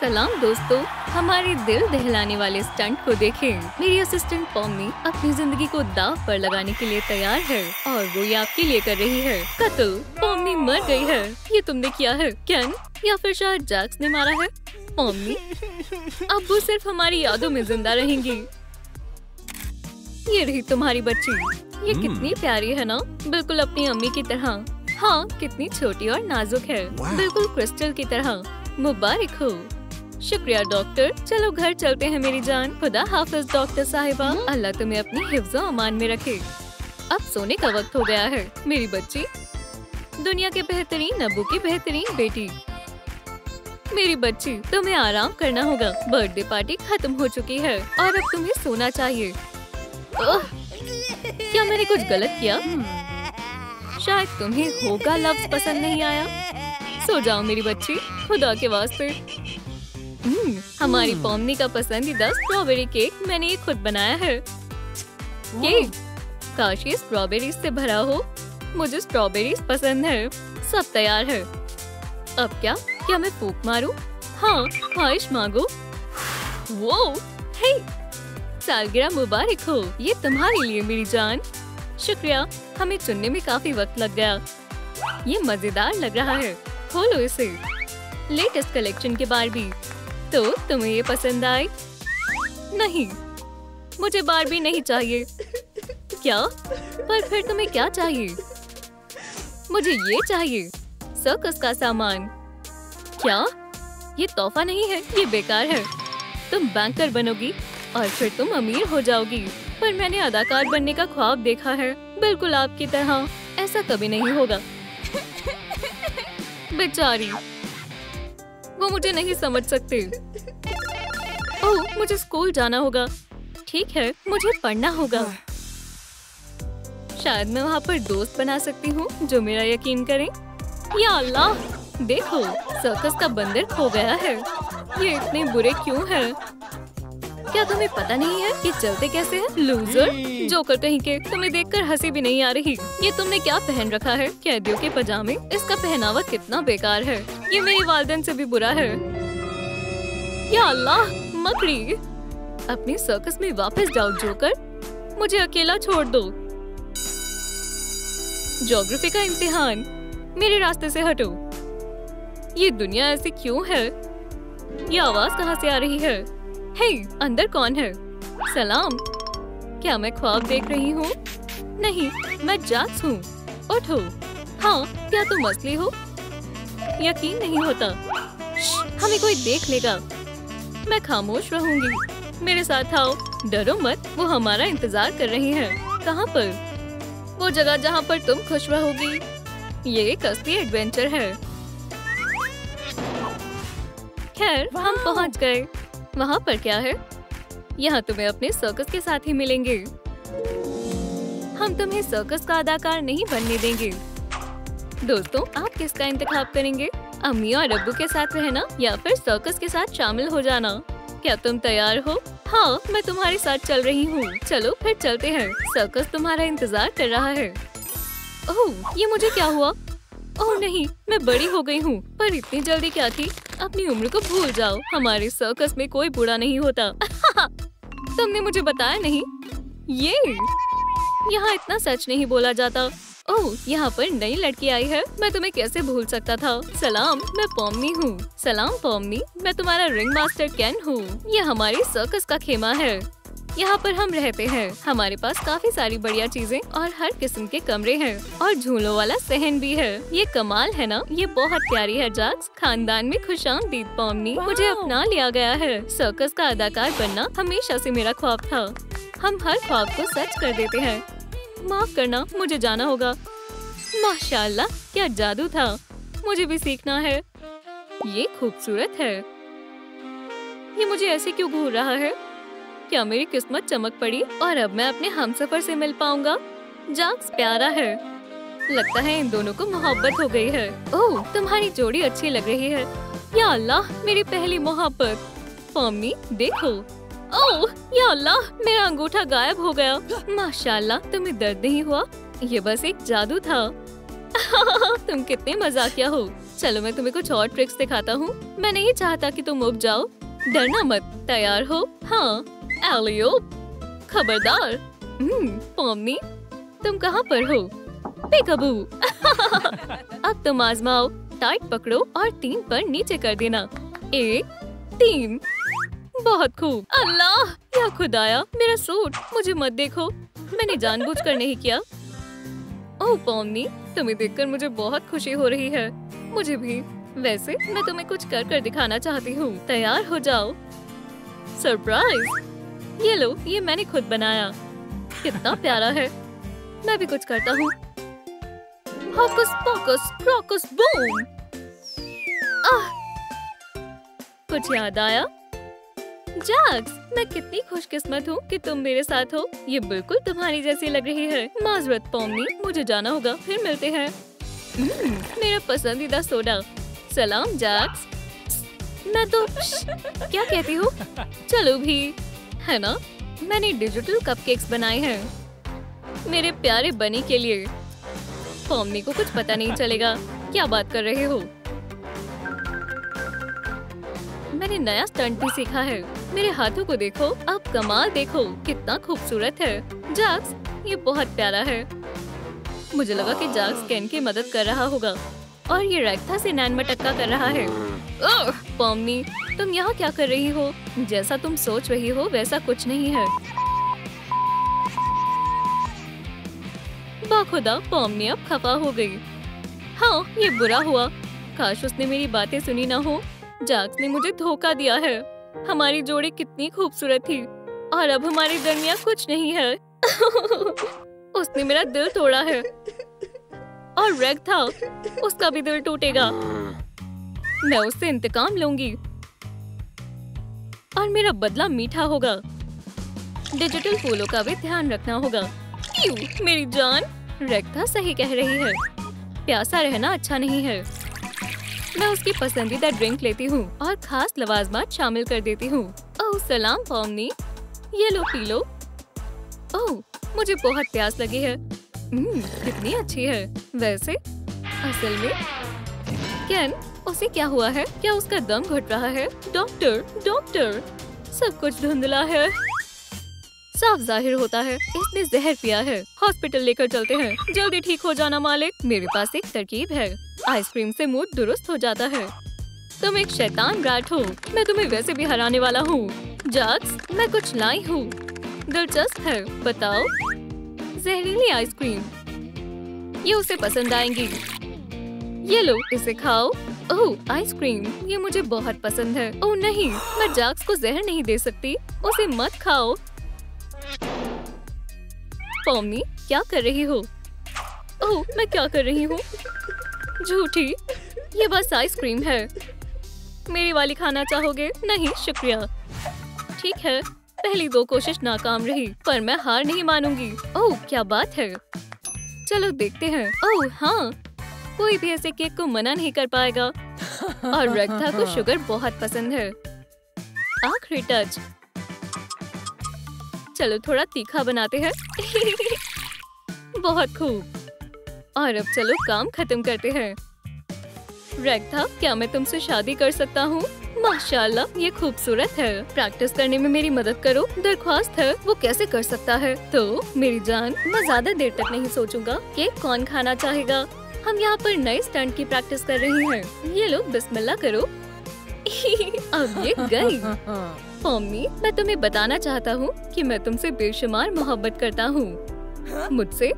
सलाम दोस्तों, हमारे दिल दहलाने वाले स्टंट को देखें। मेरी असिस्टेंट पॉम्मी अपनी जिंदगी को दांव पर लगाने के लिए तैयार है और वो ये आपके लिए कर रही है कत्ल। पॉम्मी मर गई है। ये तुमने किया है केन, या फिर शायद जैक्स ने मारा है? पॉम्मी अब वो सिर्फ हमारी यादों में जिंदा रहेंगी। ये रही तुम्हारी बच्ची। ये कितनी प्यारी है ना, बिल्कुल अपनी अम्मी की तरह। हाँ, कितनी छोटी और नाजुक है, बिल्कुल क्रिस्टल की तरह। मुबारक हो। शुक्रिया डॉक्टर। चलो घर चलते हैं मेरी जान। खुदा हाफिज डॉक्टर साहिबा। अल्लाह तुम्हें अपनी हिफ्ज़ो अमान में रखे। अब सोने का वक्त हो गया है मेरी बच्ची। दुनिया के बेहतरीन अब्बू की बेहतरीन बेटी। मेरी बच्ची, तुम्हें आराम करना होगा। बर्थडे पार्टी खत्म हो चुकी है और अब तुम्हें सोना चाहिए। क्या मैंने कुछ गलत किया? शायद तुम्हें होगा लफ्ज़ पसंद नहीं आया। सो जाओ मेरी बच्ची, खुदा के वास्ते। हमारी पॉम्मी का पसंदीदा स्ट्रॉबेरी केक मैंने ये खुद बनाया है। केक काश ये स्ट्रॉबेरीज से भरा हो। मुझे स्ट्रॉबेरीज पसंद है। सब तैयार है। अब क्या मैं फूंक मारूं? हाँ, ख्वाहिश मांगो। वो हे, सालगिरह मुबारक हो। ये तुम्हारे लिए मेरी जान। शुक्रिया। हमें चुनने में काफी वक्त लग गया। ये मजेदार लग रहा है। खोलो इसे। लेटेस्ट कलेक्शन के बारबी। तो तुम्हें ये पसंद आई? नहीं, मुझे बारबी नहीं चाहिए। क्या? पर फिर तुम्हें क्या चाहिए? मुझे ये चाहिए, सर्कस का सामान। क्या? ये तोहफा नहीं है, ये बेकार है। तुम बैंकर बनोगी और फिर तुम अमीर हो जाओगी। पर मैंने अदाकार बनने का ख्वाब देखा है, बिल्कुल आपकी तरह। ऐसा कभी नहीं होगा। बेचारी, वो मुझे नहीं समझ सकते। ओह, मुझे स्कूल जाना होगा। ठीक है, मुझे पढ़ना होगा। शायद मैं वहाँ पर दोस्त बना सकती हूँ जो मेरा यकीन करें। या अल्लाह, देखो सर्कस का बंदर खो गया है। ये इतने बुरे क्यों हैं? क्या तुम्हें पता नहीं है कि चलते कैसे हैं? लूजर, जोकर कहीं के। तुम्हें देखकर हंसी भी नहीं आ रही। ये तुमने क्या पहन रखा है? कैदियों के पजामे। इसका पहनावा कितना बेकार है। ये मेरी वालिदैन से भी बुरा है। या अल्लाह, मकड़ी। अपनी सर्कस में वापस जाओ जोकर। मुझे अकेला छोड़ दो। ज्योग्राफी का इम्तिहान। मेरे रास्ते से हटो। ये दुनिया ऐसी क्यों है? ये आवाज कहाँ से आ रही है? हे, अंदर कौन है? सलाम। क्या मैं ख्वाब देख रही हूँ? नहीं, मैं जैक्स हूँ। उठो। हाँ, क्या तुम असली हो? यकीन नहीं होता। हमें कोई देख लेगा। मैं खामोश रहूंगी। मेरे साथ आओ। डरो मत, वो हमारा इंतजार कर रही हैं। कहाँ पर? वो जगह जहाँ पर तुम खुश रहोगी। ये एक असली एडवेंचर है। खैर, हम पहुँच गए। वहाँ पर क्या है? यहाँ तुम्हें अपने सर्कस के साथ ही मिलेंगे। हम तुम्हें सर्कस का अदाकार नहीं बनने देंगे। दोस्तों, आप किसका इंतखाब करेंगे? अम्मी और अब्बू के साथ रहना या फिर सर्कस के साथ शामिल हो जाना? क्या तुम तैयार हो? हाँ, मैं तुम्हारे साथ चल रही हूँ। चलो फिर चलते हैं। सर्कस तुम्हारा इंतजार कर रहा है। ओह, ये मुझे क्या हुआ? ओह नहीं, मैं बड़ी हो गई हूँ। पर इतनी जल्दी क्या थी? अपनी उम्र को भूल जाओ। हमारे सर्कस में कोई बूढ़ा नहीं होता। तुमने मुझे बताया नहीं। ये यहाँ इतना सच नहीं बोला जाता। ओह, यहाँ पर नई लड़की आई है। मैं तुम्हें कैसे भूल सकता था? सलाम, मैं पॉम्मी हूँ। सलाम पॉम्मी, मैं तुम्हारा रिंग मास्टर केन हूँ। ये हमारी सर्कस का खेमा है। यहाँ पर हम रहते हैं। हमारे पास काफी सारी बढ़िया चीजें और हर किस्म के कमरे हैं और झूलों वाला सहन भी है। ये कमाल है ना? ये बहुत प्यारी है जैक्स। खानदान में खुशामदीद पॉम्मी। मुझे अपना लिया गया है। सर्कस का अदाकार बनना हमेशा से मेरा ख्वाब था। हम हर ख्वाब को सच कर देते हैं। माफ करना, मुझे जाना होगा। माशाल्लाह, क्या जादू था। मुझे भी सीखना है। ये खूबसूरत है। ये मुझे ऐसे क्यों घूर रहा है? क्या मेरी किस्मत चमक पड़ी और अब मैं अपने हमसफर से मिल पाऊंगा? जैक्स प्यारा है। लगता है इन दोनों को मोहब्बत हो गई है। ओह, तुम्हारी जोड़ी अच्छी लग रही है। या अल्लाह, मेरी पहली मोहब्बत। पॉम्मी, देखो। ओह, या अल्लाह, मेरा अंगूठा गायब हो गया। माशाल्लाह, तुम्हें दर्द नहीं हुआ? ये बस एक जादू था। तुम कितने मजाकिया हो। चलो मैं तुम्हें कुछ और ट्रिक्स दिखाता हूँ। मैं नहीं चाहता कि तुम उब जाओ। डरना मत। तैयार हो? हाँ। एलियोप, खबरदार। पॉम्नी, तुम कहाँ पर हो? पेकाबू। अब तुम आजमाओ। टाइट पकड़ो और 3 पर नीचे कर देना। 1, 3। बहुत खूब। अल्लाह, क्या खुदाया, मेरा सूट। मुझे मत देखो, मैंने जानबूझकर नहीं किया। ओह पॉम्नी, तुम्हें देखकर मुझे बहुत खुशी हो रही है। मुझे भी। वैसे मैं तुम्हें कुछ कर कर दिखाना चाहती हूँ। तैयार हो जाओ। सरप्राइज। ये लो, ये मैंने खुद बनाया। कितना प्यारा है। मैं भी कुछ करता हूँ। होकुस पोकुस क्रोकुस बूम। कुछ याद आया? जैक्स, मैं कितनी खुशकिस्मत हूँ कि तुम मेरे साथ हो। ये बिल्कुल तुम्हारी जैसी लग रही है। माजरत पॉम्नी, मुझे जाना होगा, फिर मिलते हैं। मेरा पसंदीदा सोडा। सलाम जैक्स। मैं तो क्या कहती हूँ? चलो भी, है ना? मैंने डिजिटल कपकेक्स बनाए हैं मेरे प्यारे बनी के लिए। पॉम्नी को कुछ पता नहीं चलेगा। क्या बात कर रहे हो? मैंने नया स्टंट भी सीखा है। मेरे हाथों को देखो। अब कमाल देखो, कितना खूबसूरत है। जैक्स, ये बहुत प्यारा है। मुझे लगा कि जैक्स केन की मदद कर रहा होगा और ये रेक्था से नैन मटक्का कर रहा है। ओह पॉम्नी, तुम यहाँ क्या कर रही हो? जैसा तुम सोच रही हो वैसा कुछ नहीं है। बाखुदा, पॉम्नी अब खफा हो गई। हाँ, ये बुरा हुआ। काश उसने मेरी बातें सुनी ना हो। जैक्स ने मुझे धोखा दिया है। हमारी जोड़ी कितनी खूबसूरत थी और अब हमारे दरमियान कुछ नहीं है। उसने मेरा दिल तोड़ा है और रेक्था, उसका भी दिल टूटेगा। मैं उससे इंतकाम लूंगी और मेरा बदला मीठा होगा। डिजिटल फूलों का भी ध्यान रखना होगा। क्यों मेरी जान? रेक्था सही कह रही है। प्यासा रहना अच्छा नहीं है। मैं उसकी पसंदीदा ड्रिंक लेती हूँ और खास लवाजमात शामिल कर देती हूँ। ओह सलाम पॉम्नी, ये लो पी लो। ओह, मुझे बहुत प्यास लगी है। कितनी अच्छी है। वैसे असल में केन, उसे क्या हुआ है? क्या उसका दम घुट रहा है? डॉक्टर, डॉक्टर, सब कुछ धुंधला है। साफ जाहिर होता है इसने जहर पिया है। हॉस्पिटल लेकर चलते हैं। जल्दी ठीक हो जाना मालिक। मेरे पास एक तरकीब है। आइसक्रीम से मूड दुरुस्त हो जाता है। तुम एक शैतान ब्रैट हो। मैं तुम्हें वैसे भी हराने वाला हूँ। जैक्स, मैं कुछ लाई हूँ। दिलचस्प है, बताओ। जहरीली आइसक्रीम, ये उसे पसंद आएंगी। ये लो, इसे खाओ। ओह आइसक्रीम, ये मुझे बहुत पसंद है। ओह नहीं, मैं जैक्स को जहर नहीं दे सकती। उसे मत खाओ। पॉम्नी, क्या कर रही हो? ओह, मैं क्या कर रही हूँ? झूठी, ये बस आइसक्रीम है। मेरी वाली खाना चाहोगे? नहीं शुक्रिया। ठीक है, पहली 2 कोशिश नाकाम रही, पर मैं हार नहीं मानूंगी। ओह क्या बात है। चलो देखते हैं। ओह हाँ, कोई भी ऐसे केक को मना नहीं कर पाएगा। और रेक्था को शुगर बहुत पसंद है। आखिरी टच। चलो थोड़ा तीखा बनाते हैं। बहुत खूब। और अब चलो काम खत्म करते हैं। रेक्था, क्या मैं तुमसे शादी कर सकता हूँ? माशाल्लाह, ये खूबसूरत है। प्रैक्टिस करने में मेरी मदद करो। दरख्वास्त है। वो कैसे कर सकता है? तो मेरी जान, मैं ज्यादा देर तक नहीं सोचूंगा। केक कौन खाना चाहेगा? हम यहाँ पर नए स्टंट की प्रैक्टिस कर रहे हैं। ये लो, बिस्मिल्लाह करो। अब ये गई। पॉम्नी, मैं तुम्हें बताना चाहता हूँ कि मैं तुमसे बेशुमार मोहब्बत करता हूँ। मुझसे?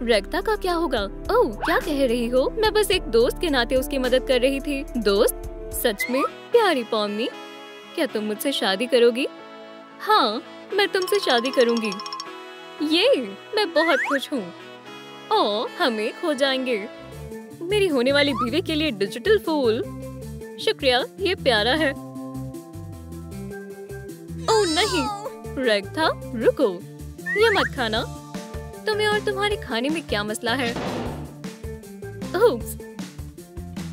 रेक्था का क्या होगा? ओह, क्या कह रही हो? मैं बस एक दोस्त के नाते उसकी मदद कर रही थी। दोस्त? सच में? प्यारी पॉम्नी, क्या तुम मुझसे शादी करोगी? हाँ, मैं तुमसे शादी करूँगी। ये मैं बहुत खुश हूँ। ओह, हम एक हो जाएंगे। मेरी होने वाली बीवी के लिए डिजिटल फूल। शुक्रिया, ये प्यारा है। ओह नहीं, रेक्था रुको, ये मत खाना। तुम्हें और तुम्हारे खाने में क्या मसला है? ओप्स,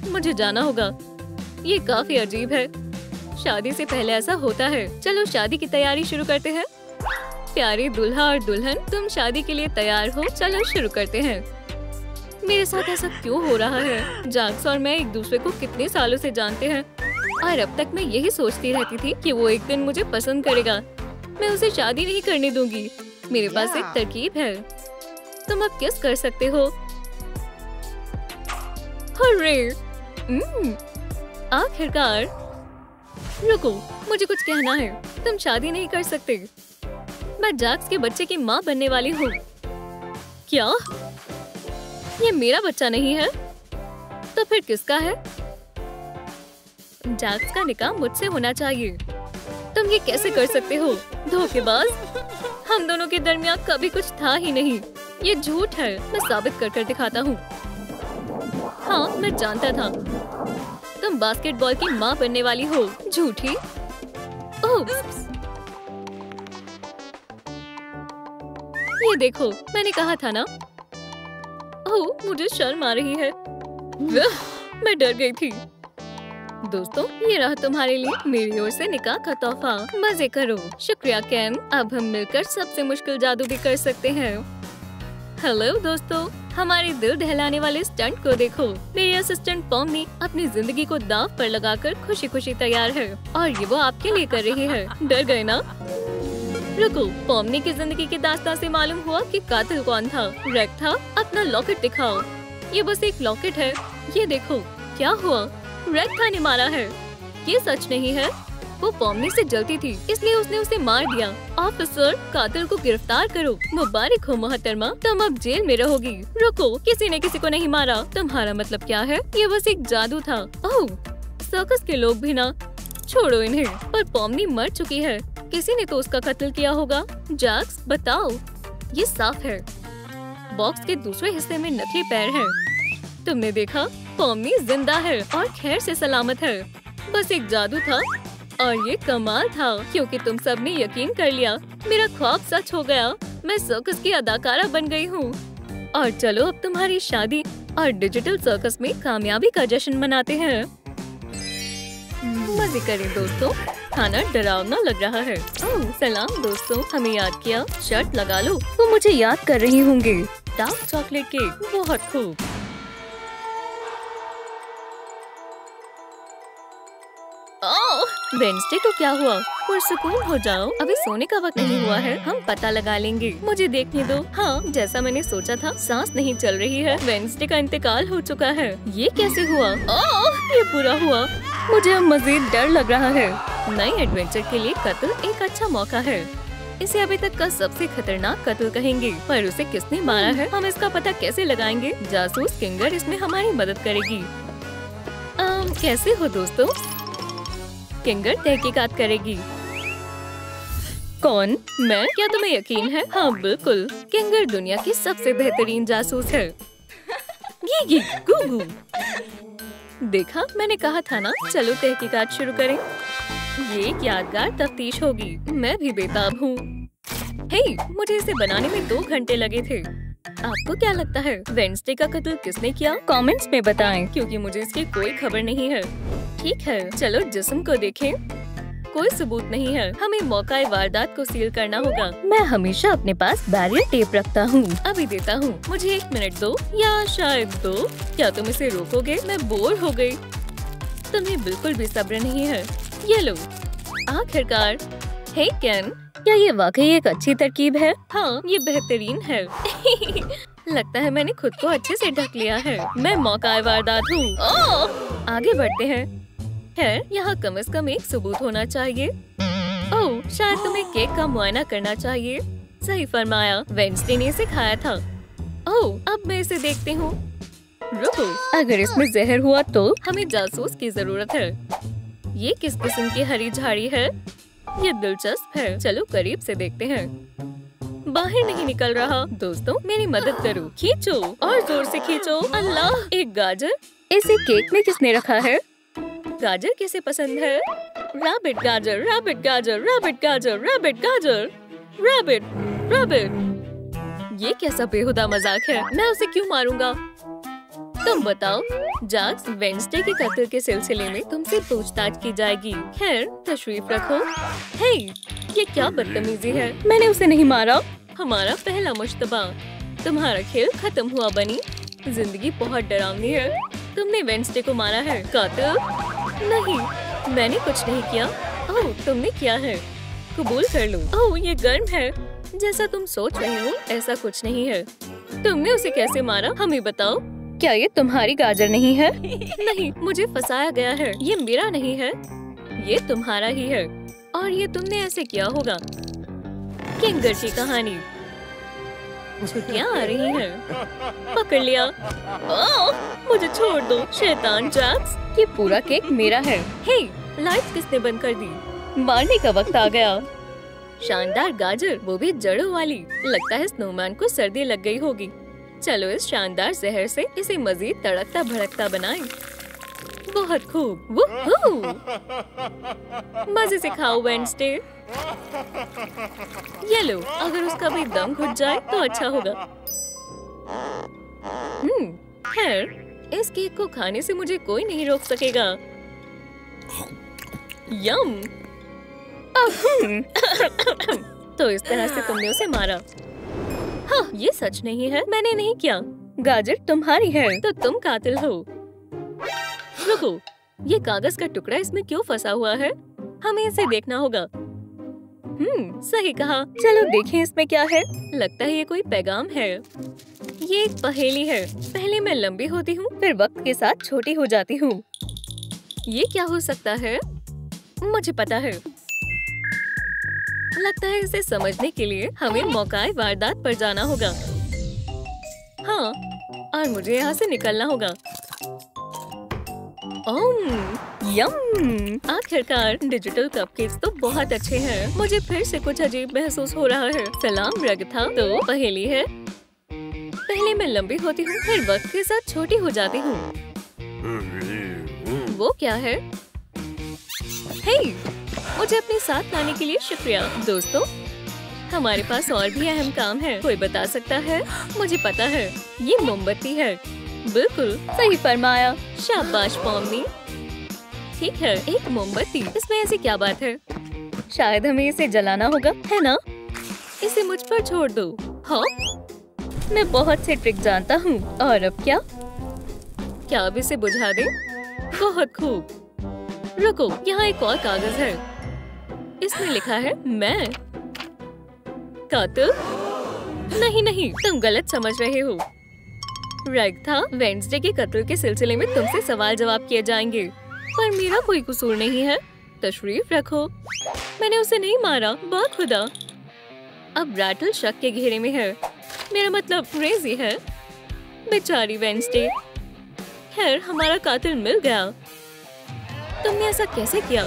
मुझे जाना होगा। ये काफी अजीब है। शादी से पहले ऐसा होता है। चलो शादी की तैयारी शुरू करते हैं। प्यारे दुल्हा और दुल्हन, तुम शादी के लिए तैयार हो? चलो शुरू करते हैं। मेरे साथ ऐसा क्यों हो रहा है? जैक्स और मैं एक दूसरे को कितने सालों से जानते हैं और अब तक मैं यही सोचती रहती थी कि वो एक दिन मुझे पसंद करेगा। मैं उसे शादी नहीं करने दूंगी। मेरे पास एक तरकीब है। तुम अब किस कर सकते हो? अरे आखिरकार। रुको, मुझे कुछ कहना है। तुम शादी नहीं कर सकते। मैं जैक्स के बच्चे की माँ बनने वाली हूँ। क्या? ये मेरा बच्चा नहीं है? तो फिर किसका है? जैक्स का निकाह मुझसे होना चाहिए। तुम ये कैसे कर सकते हो? धोखेबाज! हम दोनों के दरमियान कभी कुछ था ही नहीं। ये झूठ है। मैं साबित कर दिखाता हूँ। हाँ, मैं जानता था। तुम बास्केटबॉल की माँ बनने वाली हो। झूठी। ये देखो, मैंने कहा था ना। ओह, मुझे शर्म आ रही है। मैं डर गई थी। दोस्तों, ये रहा तुम्हारे लिए मेरी ओर से निकाह का तोहफा। मजे करो। शुक्रिया केन। अब हम मिलकर सबसे मुश्किल जादू भी कर सकते हैं। हेलो दोस्तों, हमारे दिल दहलाने वाले स्टंट को देखो। मेरी असिस्टेंट पॉम्नी अपनी जिंदगी को दांव पर लगाकर खुशी खुशी तैयार है और ये वो आपके लिए कर रही है। डर गए ना? रुको, पॉम्नी की जिंदगी की दास्तां से मालूम हुआ कि कातिल कौन था। रेक था। अपना लॉकेट दिखाओ। ये बस एक लॉकेट है। ये देखो, क्या हुआ? रेक था ने मारा है। ये सच नहीं है। वो पॉम्नी से जलती थी, इसलिए उसने उसे मार दिया। ऑफिसर, कातिल को गिरफ्तार करो। मुबारक हो मोहतरमा, तुम अब जेल में रहोगी। रुको, किसी ने किसी को नहीं मारा। तुम्हारा मतलब क्या है? ये बस एक जादू था। ओह, सर्कस के लोग भी ना। छोड़ो इन्हें। पर पॉम्नी मर चुकी है। किसी ने तो उसका कत्ल किया होगा। जैक्स, बताओ। ये साफ है। बॉक्स के दूसरे हिस्से में नकली पैर है। तुमने देखा? पॉम्नी जिंदा है और खैर से सलामत है। बस एक जादू था और ये कमाल था क्योंकि तुम सब ने यकीन कर लिया। मेरा ख्वाब सच हो गया। मैं सर्कस की अदाकारा बन गई हूँ। और चलो अब तुम्हारी शादी और डिजिटल सर्कस में कामयाबी का जश्न मनाते हैं। मजे करें दोस्तों। खाना डरावना लग रहा है। ओह, सलाम दोस्तों, हमें याद किया। शर्ट लगा लो। वो मुझे याद कर रही होंगे। डार्क चॉकलेट केक, बहुत खूब। वेडनेसडे को क्या हुआ? पुरसुकून हो जाओ। अभी सोने का वक्त नहीं हुआ है। हम पता लगा लेंगे। मुझे देखने दो। हाँ, जैसा मैंने सोचा था, सांस नहीं चल रही है। वेडनेसडे का इंतकाल हो चुका है। ये कैसे हुआ? ओह, ये पूरा हुआ। मुझे अब मजीद डर लग रहा है। नए एडवेंचर के लिए कत्ल एक अच्छा मौका है। इसे अभी तक का सबसे खतरनाक कत्ल कहेंगे। पर उसे किसने मारा है, हम इसका पता कैसे लगाएंगे? जासूस किंगर इसमें हमारी मदद करेगी। कैसे हो दोस्तों? किंगर तहकीकात करेगी। कौन? मैं? क्या तुम्हें यकीन है? हाँ बिल्कुल, किंगर दुनिया की सबसे बेहतरीन जासूस है। गी गूगू। देखा, मैंने कहा था ना। चलो तहकीकात शुरू करें। ये एक यादगार तफ्तीश होगी। मैं भी बेताब हूँ। हे, मुझे इसे बनाने में 2 घंटे लगे थे। आपको क्या लगता है वेडनेसडे का कत्ल किसने किया? कमेंट्स में बताएं, क्योंकि मुझे इसकी कोई खबर नहीं है। ठीक है, चलो जिस्म को देखें। कोई सबूत नहीं है। हमें मौका वारदात को सील करना होगा। मैं हमेशा अपने पास बैरियर टेप रखता हूँ। अभी देता हूँ। मुझे 1 मिनट दो या शायद 2। क्या तुम इसे रोकोगे? मैं बोर हो गई। तुम्हें बिल्कुल भी सब्र नहीं है। ये लो, आखिरकार। हे केन, क्या ये वाकई एक अच्छी तरकीब है? हाँ, ये बेहतरीन है। लगता है मैंने खुद को अच्छे से ढक लिया है। मैं मौका वारदात हूँ। आगे बढ़ते हैं। खैर, यहाँ कम से कम एक सबूत होना चाहिए। ओह, शायद तुम्हें केक का मुआयना करना चाहिए। सही फरमाया, वेडनेसडे ने इसे खाया था। ओह, अब मैं इसे देखती हूँ। रुको, अगर इसमें जहर हुआ तो हमें जासूस की जरूरत है। ये किस किस्म की हरी झाड़ी है? ये दिलचस्प है। चलो करीब से देखते हैं। बाहर नहीं निकल रहा। दोस्तों, मेरी मदद करो। खींचो और जोर से खींचो। अल्लाह, एक गाजर। इसे केक में किसने रखा है? गाजर किसे पसंद है? रैबिट गाजर, रैबिट गाजर, रैबिट गाजर, रैबिट गाजर, रैबिट, रैबिट। ये कैसा बेहुदा मजाक है? मैं उसे क्यों मारूंगा? तुम बताओ। जैक्स, वेडनेसडे के कत्ल के सिलसिले में तुमसे पूछताछ की जाएगी। खैर, तशरीफ रखो। हे, ये क्या बदतमीजी है? मैंने उसे नहीं मारा। हमारा पहला मुश्तबा। तुम्हारा खेल खत्म हुआ बनी। जिंदगी बहुत डरावनी है। तुमने वेडनेसडे को मारा है कातिल। नहीं, मैंने कुछ नहीं किया। ओह, तुमने किया है। कबूल कर लो। ओह, ये गर्म है। जैसा तुम सोच रहे हो ऐसा कुछ नहीं है। तुमने उसे कैसे मारा, हमें बताओ। क्या ये तुम्हारी गाजर नहीं है? नहीं, मुझे फंसाया गया है। ये मेरा नहीं है, ये तुम्हारा ही है। और ये तुमने ऐसे किया होगा। किंगर की कहानी। छुट्टियाँ आ रही हैं। पकड़ लिया। ओह, मुझे छोड़ दो शैतान जैक्स। ये पूरा केक मेरा है। हे, लाइट किसने बंद कर दी? मारने का वक्त आ गया। शानदार गाजर, वो भी जड़ों वाली। लगता है स्नोमैन को सर्दी लग गई होगी। चलो इस शानदार जहर से इसे मजीद तड़कता भड़कता बनाएं। बहुत खूब। वूहू! मजे से खाओ वेडनेसडे। ये लो, अगर उसका भी दम घुट जाए तो अच्छा होगा। खैर, इस केक को खाने से मुझे कोई नहीं रोक सकेगा। यम। तो इस तरह से तुमने उसे मारा। हाँ, ये सच नहीं है, मैंने नहीं किया। गाजर तुम्हारी है तो तुम कातिल हो। रुको, ये कागज का टुकड़ा इसमें क्यों फंसा हुआ है? हमें इसे देखना होगा। सही कहा। चलो देखें इसमें क्या है। लगता है ये कोई पैगाम है। ये एक पहेली है। पहले मैं लंबी होती हूँ, फिर वक्त के साथ छोटी हो जाती हूँ। ये क्या हो सकता है? मुझे पता है। लगता है इसे समझने के लिए हमें मौकाए वारदात पर जाना होगा। हाँ, और मुझे यहाँ से निकलना होगा। यम! आखिरकार डिजिटल कपकेक्स तो बहुत अच्छे हैं। मुझे फिर से कुछ अजीब महसूस हो रहा है। सलाम रगथा। तो पहेली है। पहले मैं लंबी होती हूँ, फिर वक्त के साथ छोटी हो जाती हूँ। वो क्या है? हे, मुझे अपने साथ लाने के लिए शुक्रिया। दोस्तों, हमारे पास और भी अहम काम है। कोई बता सकता है? मुझे पता है, ये मोमबत्ती है। बिल्कुल सही फरमाया। शाबाश पॉमनी। ठीक है, एक मोमबत्ती। इसमें ऐसी क्या बात है? शायद हमें इसे जलाना होगा, है ना? इसे मुझ पर छोड़ दो। हाँ, मैं बहुत से ट्रिक जानता हूँ। और अब क्या? क्या अब इसे बुझा दे? बहुत खूब। रुको, यहाँ एक और कागज है। इसमें लिखा है मैं कातिल। नहीं नहीं, तुम गलत समझ रहे हो। रगथा, वेडनेसडे के कत्ल के सिलसिले में तुमसे सवाल जवाब किए जाएंगे, पर मेरा कोई कसूर नहीं है। तशरीफ रखो। मैंने उसे नहीं मारा, बाखुदा। अब रैटल शक के घेरे में है। मेरा मतलब क्रेजी है। बेचारी वेडनेसडे। खैर, हमारा कातिल मिल गया। तुमने ऐसा कैसे किया?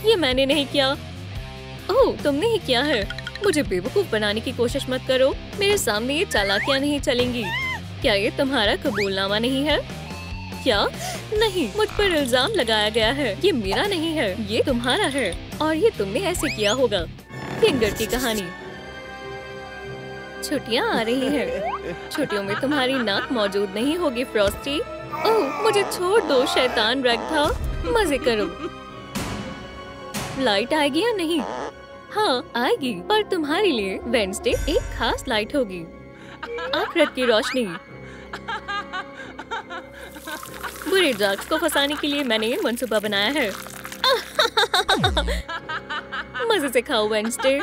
ये मैंने नहीं किया। ओह, तुमने ही किया है। मुझे बेवकूफ बनाने की कोशिश मत करो। मेरे सामने ये चालाकियां नहीं चलेंगी। क्या ये तुम्हारा कबूलनामा नहीं है? क्या? नहीं, मुझ पर इल्जाम लगाया गया है। ये मेरा नहीं है, ये तुम्हारा है। और ये तुमने ऐसे किया होगा। किंगर की कहानी। छुट्टियां आ रही हैं। छुट्टियों में तुम्हारी नाक मौजूद नहीं होगी फ्रॉस्टी। ओह, मुझे छोड़ दो शैतान रगथा। मजे करो। लाइट आएगी या नहीं? हाँ, आएगी, पर तुम्हारे लिए वेडनेसडे एक खास लाइट होगी। आखिरत की रोशनी। बुरे ड्रग्स को फंसाने के लिए मैंने ये मंसूबा बनाया है। मजे से खाओ वेडनेसडे।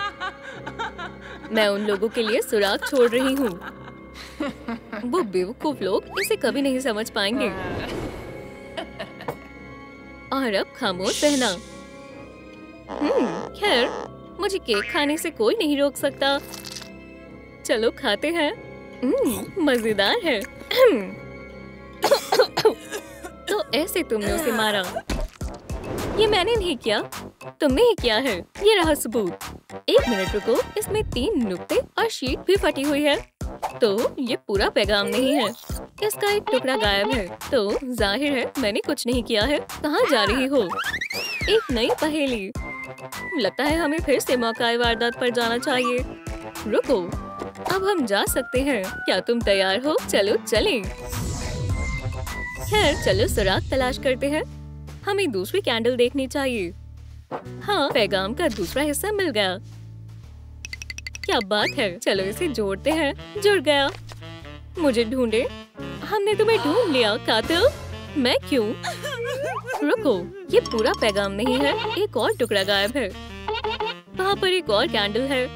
मैं उन लोगों के लिए सुराग छोड़ रही हूँ। वो बेवकूफ लोग इसे कभी नहीं समझ पाएंगे। और अब खामोश रहना। खैर, मुझे केक खाने से कोई नहीं रोक सकता। चलो खाते हैं। मजेदार है। तो ऐसे तुमने उसे मारा? ये मैंने नहीं किया, तुमने ही किया है। ये रहा सबूत। एक मिनट रुको, इसमें 3 नुक्ते और शीट भी फटी हुई है। तो ये पूरा पैगाम नहीं है। इसका एक टुकड़ा गायब है। तो जाहिर है मैंने कुछ नहीं किया है। कहाँ जा रही हो? एक नई पहेली। लगता है हमें फिर से मौकाए वारदात पर जाना चाहिए। रुको, अब हम जा सकते हैं। क्या तुम तैयार हो? चलो चलें। खैर, चलो सुराग तलाश करते हैं। हमें दूसरी कैंडल देखनी चाहिए। हाँ, पैगाम का दूसरा हिस्सा मिल गया। क्या बात है। चलो इसे जोड़ते हैं। जुड़ गया। मुझे ढूंढे। हमने तुम्हें ढूंढ लिया कातिल। मैं क्यों? रुको, ये पूरा पैगाम नहीं है, एक और टुकड़ा गायब है। वहाँ पर एक और कैंडल है।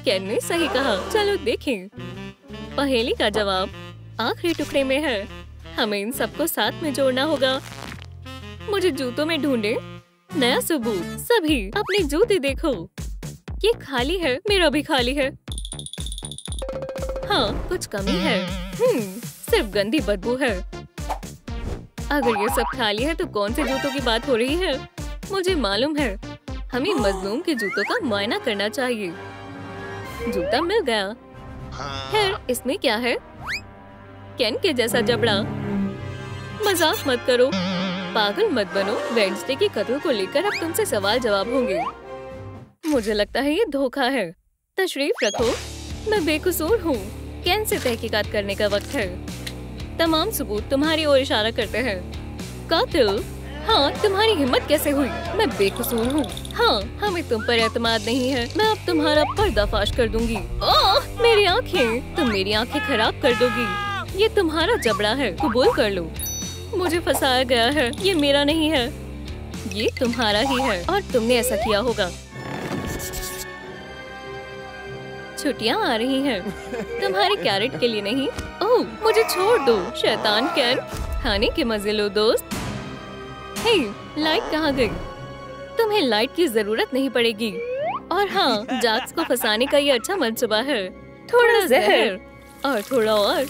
कैन ने सही कहा, चलो देखें। पहेली का जवाब आखिरी टुकड़े में है। हमें इन सबको साथ में जोड़ना होगा। मुझे जूतों में ढूंढे। नया सबूत। सभी अपने जूते देखो। ये खाली है, मेरा भी खाली है। हाँ, कुछ कमी है। सिर्फ गंदी बदबू है। अगर ये सब खाली है तो कौन से जूतों की बात हो रही है? मुझे मालूम है, हमें मजलूम के जूतों का मुआयना करना चाहिए। जूता मिल गया। खैर, इसमें क्या है? केन के जैसा जबड़ा। मजाक मत करो, पागल मत बनो। वेडनेसडे के कत्ल को लेकर अब तुमसे सवाल जवाब होंगे। मुझे लगता है ये धोखा है। तशरीफ रखो, मैं बेकसूर हूँ। केन से तहकीकात करने का वक्त है। तमाम सबूत तुम्हारी ओर इशारा करते हैं। कातिल? हाँ, तुम्हारी हिम्मत कैसे हुई? मैं बेकसूर हूँ। हाँ, हमें तुम पर एतमाद नहीं है। मैं अब तुम्हारा पर्दाफाश कर दूंगी। ओह, मेरी आँखें! तुम मेरी आँखें खराब कर दोगी। ये तुम्हारा जबड़ा है, कबूल कर लो। मुझे फंसाया गया है। ये मेरा नहीं है, ये तुम्हारा ही है और तुमने ऐसा किया होगा। छुट्टियाँ आ रही हैं, तुम्हारे कैरेट के लिए नहीं। ओह, मुझे छोड़ दो, शैतान केन। खाने के मजे लो दोस्त। हे, लाइट कहाँ गई? तुम्हें लाइट की जरूरत नहीं पड़ेगी। और हाँ, जाक्स को फंसाने का ये अच्छा मंसूबा है। थोड़ा जहर और थोड़ा और।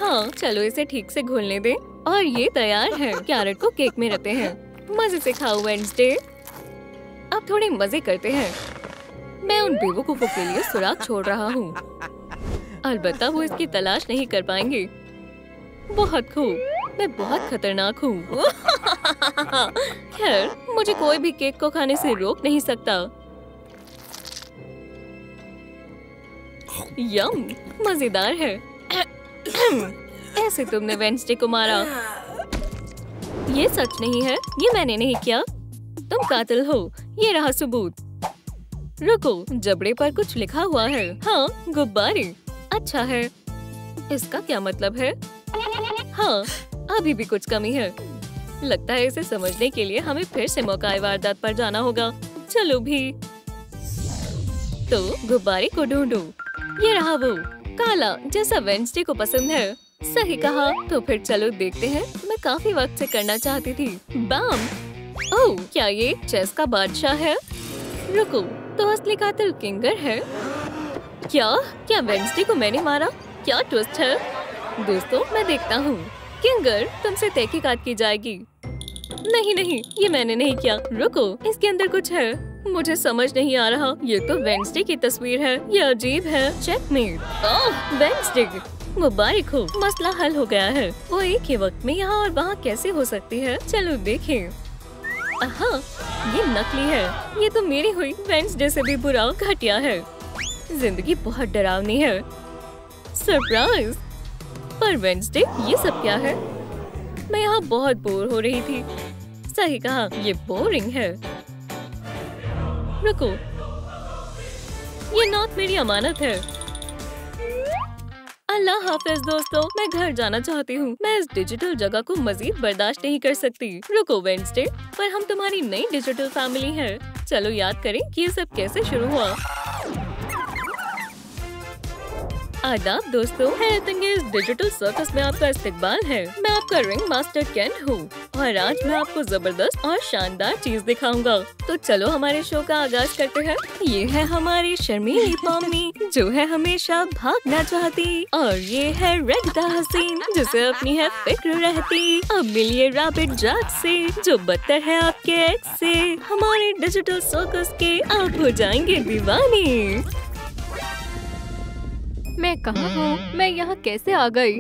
हाँ, चलो इसे ठीक से घोलने दे। और ये तैयार है। कैरेट को केक में रखते हैं। मजे से खाओ वेडनेसडे। अब थोड़े मजे करते हैं। मैं उन बेवकूफों के लिए सुराग छोड़ रहा हूँ। अलबत्ता वो इसकी तलाश नहीं कर पाएंगे। बहुत खूब, मैं बहुत खतरनाक हूँ। खैर, मुझे कोई भी केक को खाने से रोक नहीं सकता। यम, मजेदार है। ऐसे तुमने वेडनेसडे को मारा। ये सच नहीं है, ये मैंने नहीं किया। तुम कातिल हो। ये रहा सबूत। रुको, जबड़े पर कुछ लिखा हुआ है। हाँ, गुब्बारे। अच्छा है, इसका क्या मतलब है? हाँ, अभी भी कुछ कमी है। लगता है इसे समझने के लिए हमें फिर से मौका वारदात पर जाना होगा। चलो भी। तो गुब्बारे को ढूंढो। ये रहा वो, काला, जैसा वेडनेसडे को पसंद है। सही कहा। तो फिर चलो देखते हैं। मैं काफी वक्त से करना चाहती थी। बाम! ओह, क्या ये चेस का बादशाह है? रुको, तो असली कातिल किंगर है। क्या वेडनेसडे को मैंने मारा? क्या ट्विस्ट है? दोस्तों, मैं देखता हूँ। किंगर, तुमसे तहकीकात की जाएगी। नहीं, ये मैंने नहीं किया। रुको, इसके अंदर कुछ है। मुझे समझ नहीं आ रहा। ये तो वेडनेसडे की तस्वीर है। ये अजीब है। चेकमेट। ओह, वेडनेसडे, मुबारक हो। मसला हल हो गया है। वो एक ही वक्त में यहाँ और वहाँ कैसे हो सकती है? चलो देखें। हाँ, ये नकली है। ये तो मेरी हुई वेडनेसडे से भी बुरा, घटिया है। जिंदगी बहुत डरावनी है। सरप्राइज! पर वेडनेसडे, ये सब क्या है? मैं यहाँ बहुत बोर हो रही थी। सही कहा, ये बोरिंग है। रुको, ये नोट मेरी अमानत है। अल्लाह हाफिज दोस्तों, मैं घर जाना चाहती हूँ। मैं इस डिजिटल जगह को मजीद बर्दाश्त नहीं कर सकती। रुको वेडनेसडे, पर हम तुम्हारी नई डिजिटल फैमिली है। चलो याद करें कि ये सब कैसे शुरू हुआ। आदाब दोस्तों, हैरतअंगेज डिजिटल सर्कस में आपका इस्तकबाल है। मैं आपका रिंग मास्टर केन हूँ और आज मैं आपको जबरदस्त और शानदार चीज दिखाऊंगा। तो चलो हमारे शो का आगाज करते हैं। ये है हमारी शर्मीली पॉमी, जो है हमेशा भागना चाहती, और ये है रेगदा हसीन, जिसे अपनी है फिक्र रहती। अब मिलिए रैबिट जैक से, जो बदतर है आपके एक्स से। हमारे डिजिटल सर्कस के आप हो जाएंगे दीवानी। मैं कहाँ हूँ? मैं यहाँ कैसे आ गई?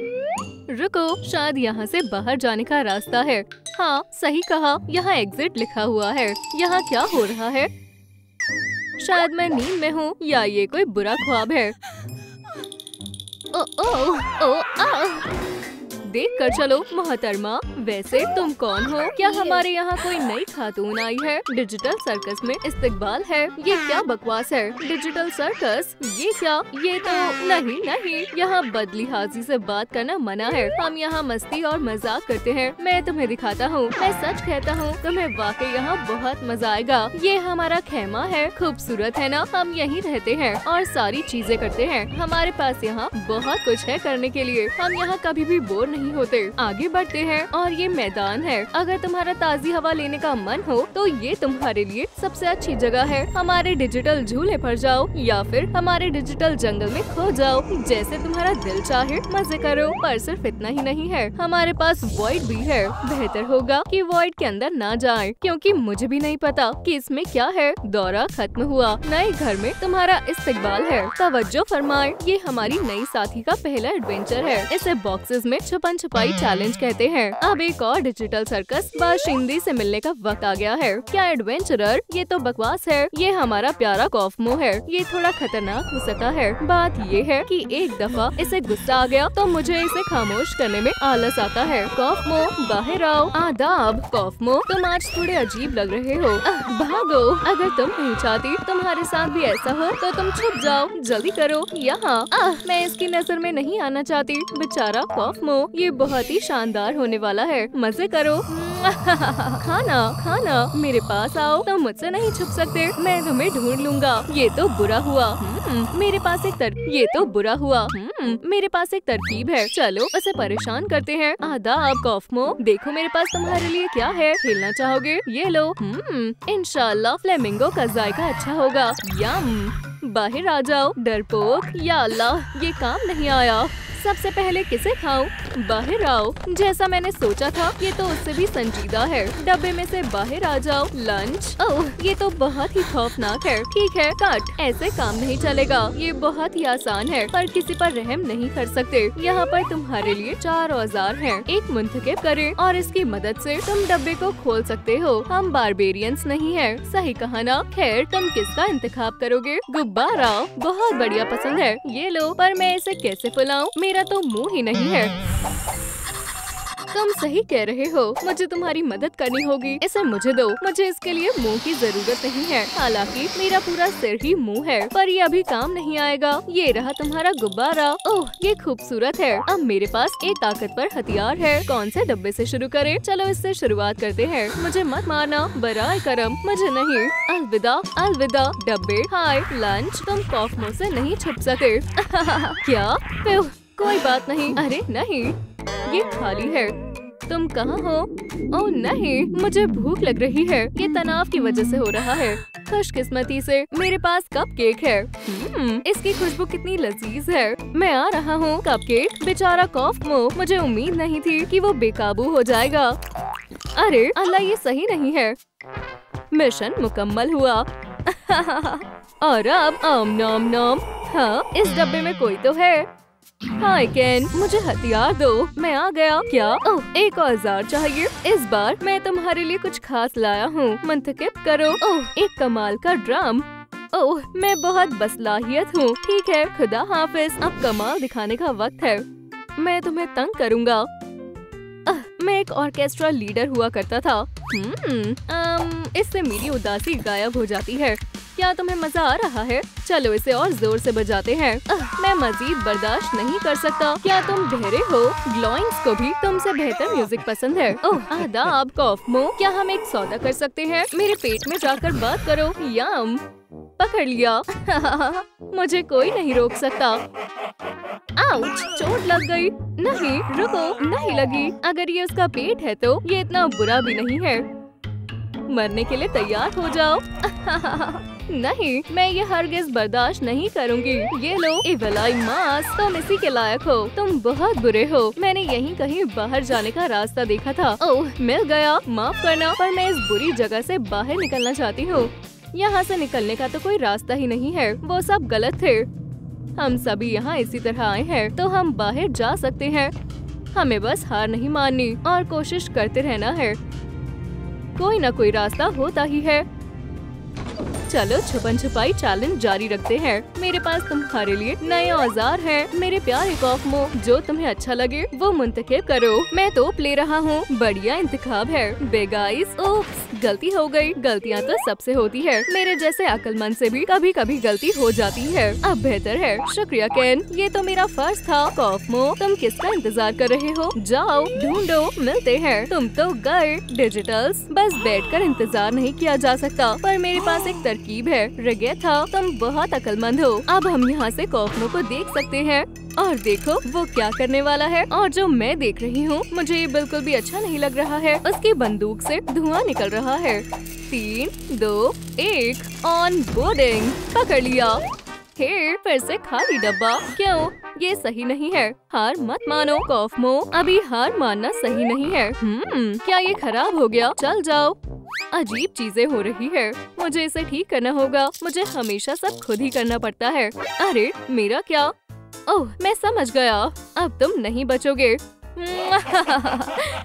रुको, शायद यहाँ से बाहर जाने का रास्ता है। हाँ, सही कहा, यहाँ एग्जिट लिखा हुआ है। यहाँ क्या हो रहा है? शायद मैं नींद में हूँ या ये कोई बुरा ख्वाब है। ओ, ओ, ओ, आ। देख कर चलो मोहतरमा, वैसे तुम कौन हो? क्या हमारे यहाँ कोई नई खातून आई है? डिजिटल सर्कस में इस्तकबाल है। ये क्या बकवास है? Digital circus? ये क्या? ये तो नहीं, यहाँ बदलिहाजी से बात करना मना है। हम यहाँ मस्ती और मजाक करते हैं। मैं तुम्हें दिखाता हूँ। मैं सच कहता हूँ, तुम्हें वाकई यहाँ बहुत मजा आएगा। ये हमारा खेमा है, खूबसूरत है ना? हम यहीं रहते हैं और सारी चीजें करते हैं। हमारे पास यहाँ बहुत कुछ है करने के लिए। हम यहाँ कभी भी बोर नहीं होते। आगे बढ़ते हैं और ये मैदान है। अगर तुम्हारा ताज़ी हवा लेने का मन हो तो ये तुम्हारे लिए सबसे अच्छी जगह है। हमारे डिजिटल झूले पर जाओ या फिर हमारे डिजिटल जंगल में खो जाओ, जैसे तुम्हारा दिल चाहे मजे करो। पर सिर्फ इतना ही नहीं है, हमारे पास वॉइड भी है। बेहतर होगा कि वॉइड के अंदर ना जाएं, क्योंकि मुझे भी नहीं पता कि इसमें क्या है। दौरा खत्म हुआ। नए घर में तुम्हारा इस्तकबाल है। तवज्जो फरमाए, ये हमारी नई साथी का पहला एडवेंचर है। इसे बॉक्सेस में छुपन छुपाई चैलेंज कहते हैं। अब एक और डिजिटल सर्कस बाशिंदे से मिलने का वक्त आ गया है। क्या एडवेंचरर? ये तो बकवास है। ये हमारा प्यारा कॉफमो है। ये थोड़ा खतरनाक हो सकता है। बात ये है कि एक दफा इसे गुस्सा आ गया तो मुझे इसे खामोश करने में आलस आता है। कॉफमो बाहर आओ। आदाब कॉफमो, तुम आज थोड़े अजीब लग रहे हो। भागो। अगर तुम नहीं चाहती तुम्हारे साथ भी ऐसा हो तो तुम छुप जाओ। जल्दी करो। यहाँ मैं इसकी नजर में नहीं आना चाहती। बेचारा कॉफमो, ये बहुत ही शानदार होने वाला है। मजे करो। खाना मेरे पास आओ। तुम मुझसे नहीं छुप सकते। मैं तुम्हें ढूंढ लूंगा। ये तो बुरा हुआ। मेरे पास एक तरकीब है। चलो उसे परेशान करते हैं। आदाब कॉफमो, देखो मेरे पास तुम्हारे लिए क्या है। खेलना चाहोगे? ये लो। इंशाल्लाह फ्लेमिंगो का जायका अच्छा होगा। यम। बाहर आ जाओ डरपोक। या अल्लाह, ये काम नहीं आया। सबसे पहले किसे खाऊं? बाहर आओ। जैसा मैंने सोचा था, ये तो उससे भी संजीदा है। डब्बे में से बाहर आ जाओ। लंच। ओह, ये तो बहुत ही खौफनाक है। ठीक है, कट। ऐसे काम नहीं चलेगा। ये बहुत ही आसान है, पर किसी पर रहम नहीं कर सकते। यहाँ पर तुम्हारे लिए 4 औजार हैं। एक मुंतखब करें और इसकी मदद से तुम डब्बे को खोल सकते हो। हम बारबेरियंस नहीं है। सही कहा ना? खैर, तुम किसका इंतखाब करोगे? गुब्बारा। बहुत बढ़िया पसंद है। ये लो। पर मैं इसे कैसे फुलाऊं? मेरा तो मुंह ही नहीं है। तुम सही कह रहे हो। मुझे तुम्हारी मदद करनी होगी। इसे मुझे दो। मुझे इसके लिए मुंह की जरूरत नहीं है। हालांकि मेरा पूरा सिर ही मुंह है, पर ये अभी काम नहीं आएगा। ये रहा तुम्हारा गुब्बारा। ओह, ये खूबसूरत है। अब मेरे पास एक ताकतवर हथियार है। कौन से डब्बे से शुरू करें? चलो इससे शुरुआत करते हैं। मुझे मत मारना बराए करम। मुझे नहीं। अलविदा अलविदा डब्बे। हाय लंच, तुम कॉफमो से नहीं छुप सके। क्या? कोई बात नहीं। अरे नहीं, ये खाली है। तुम कहाँ हो? ओह नहीं, मुझे भूख लग रही है। ये तनाव की वजह से हो रहा है। खुशकिस्मती से मेरे पास कपकेक है। इसकी खुशबू कितनी लजीज है। मैं आ रहा हूँ। कपकेक। बेचारा कॉफमो, मुझे उम्मीद नहीं थी कि वो बेकाबू हो जाएगा। अरे अल्लाह, ये सही नहीं है। मिशन मुकम्मल हुआ। और अब नॉम नॉम। हाँ, इस डब्बे में कोई तो है। हाय केन, मुझे हथियार दो। मैं आ गया। क्या? ओह, एक औजार चाहिए। इस बार मैं तुम्हारे लिए कुछ खास लाया हूँ। मुंतखब करो। ओह, एक कमाल का ड्रम। ओह, मैं बहुत बसलाहियत हूँ। ठीक है, खुदा हाफिज। अब कमाल दिखाने का वक्त है। मैं तुम्हें तंग करूँगा। मैं एक ऑर्केस्ट्रा लीडर हुआ करता था। इससे मेरी उदासी गायब हो जाती है। क्या तुम्हें मजा आ रहा है? चलो इसे और जोर से बजाते हैं। मैं मजीद बर्दाश्त नहीं कर सकता। क्या तुम बहरे हो? ग्लोइंग्स को भी तुमसे बेहतर म्यूजिक पसंद है। ओह, आदाब कॉफमो, क्या हम एक सौदा कर सकते हैं? मेरे पेट में जाकर बात करो। यम। पकड़ लिया। मुझे कोई नहीं रोक सकता। आउच, चोट लग गई। नहीं, रुको। नहीं लगी। अगर ये उसका पेट है तो ये इतना बुरा भी नहीं है। मरने के लिए तैयार हो जाओ। नहीं, मैं ये हरगिज बर्दाश्त नहीं करूंगी। ये लो इवलाई मास, तुम इसी के लायक हो। तुम बहुत बुरे हो। मैंने यहीं कहीं बाहर जाने का रास्ता देखा था। ओह, मिल गया। माफ करना, पर मैं इस बुरी जगह से बाहर निकलना चाहती हूँ। यहाँ से निकलने का तो कोई रास्ता ही नहीं है। वो सब गलत थे। हम सभी यहाँ इसी तरह आए हैं, तो हम बाहर जा सकते हैं। हमें बस हार नहीं माननी और कोशिश करते रहना है। कोई ना कोई रास्ता होता ही है। चलो छुपन छुपाई चैलेंज जारी रखते हैं। मेरे पास तुम्हारे लिए नए औजार हैं। मेरे प्यारे कॉफमो, जो तुम्हें अच्छा लगे वो मुंतखब करो। मैं तोप ले रहा हूँ। बढ़िया इंतखाब है। Big eyes. ओप्स, गलती हो गई। गलतियाँ तो सबसे होती है। मेरे जैसे अक्लमंद से भी कभी कभी गलती हो जाती है। अब बेहतर है। शुक्रिया केन, ये तो मेरा फर्ज था। कॉफमो, तुम किसका इंतजार कर रहे हो? जाओ ढूंढो, मिलते हैं। तुम तो गए। डिजिटल्स, बस बैठकर इंतजार नहीं किया जा सकता, पर मेरे पास एक तरकीब है। रेगेथा, तुम बहुत अक्लमंद हो। अब हम यहाँ से कॉफमो को देख सकते हैं और देखो वो क्या करने वाला है। और जो मैं देख रही हूँ, मुझे ये बिल्कुल भी अच्छा नहीं लग रहा है। उसकी बंदूक से धुआं निकल रहा है। 3, 2, 1 ऑन बोर्डिंग। पकड़ लिया। फिर से खाली डब्बा। क्यों? ये सही नहीं है। हार मत मानो कॉफमो, अभी हार मानना सही नहीं है। क्या ये खराब हो गया? चल जाओ। अजीब चीजें हो रही है। मुझे इसे ठीक करना होगा। मुझे हमेशा सब खुद ही करना पड़ता है। अरे मेरा क्या? ओह, मैं समझ गया। अब तुम नहीं बचोगे।